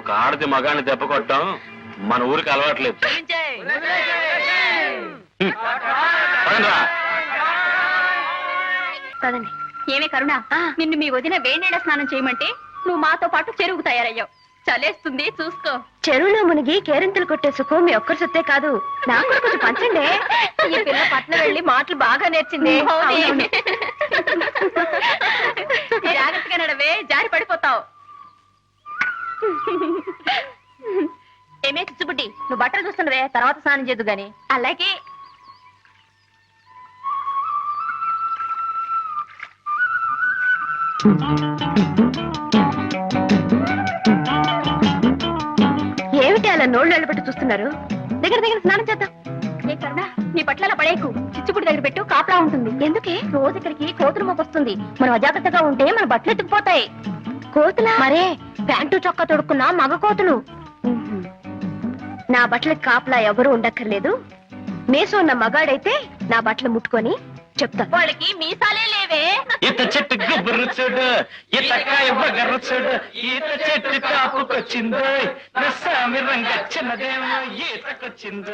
ఒక ఆడది మగాన్ని దెబ్బ కొట్టడం మన ఊరికి అలవాట్లేదు. పదండి. ఏమే కరుణ, నిన్ను మీ వదిన వేణీడ స్నానం చేయమంటే నువ్వు మాతో పాటు చెరువుకు తయారయ్యావు. చలేస్తుంది చూసుకో. చెరువులో మునిగి కేరింతలు కొట్టే సుఖం మీ ఒక్కరి సొత్తే కాదు, నాకు కూడా కొంచెం పంచండి. ఈ పిల్ల పట్నం వెళ్ళి మాటలు బాగా నేర్చింది. జాగ్రత్తగా నడవే, జారి పడిపోతావు. ఏమే చిచ్చుబుడ్డి, నువ్వు బట్టలు చూస్తున్నవే, తర్వాత స్నానం చేద్దు గాని. అలాగే. ఏమిటి అలా నోళ్ళు వెళ్ళబెట్టి చూస్తున్నారు? దగ్గర దగ్గర స్నానం చేద్దాం. ఏ కరుణ, నీ పట్ల పడేకు, చిచ్చుబుడి దగ్గర పెట్టు, కాపలా ఉంటుంది. ఎందుకే? రోజు ఇక్కడికి కోతులు మోపొస్తుంది. మనం అజాగ్రత్తగా ఉంటే మన బట్టలు ఎత్తుకుపోతాయి. కోతులా? మరే, ప్యాంటు చొక్కా తొడుక్కున్న మగ కోతులు. నా బట్టలకి కాపలా ఎవరు ఉండక్కర్లేదు. మేసు ఉన్న మగాడైతే నా బట్టలు ముట్టుకొని చెప్తా. వాడికి మీసాలే లేవే. ఈత చెట్టు గుబ్బురు చూడు, ఈతకాయ బగర్రు చూడు, ఈత చెట్టు కాపుకొచ్చిందో, నస్సామి రంగచ్చినదేమో ఈతకొచ్చిందో.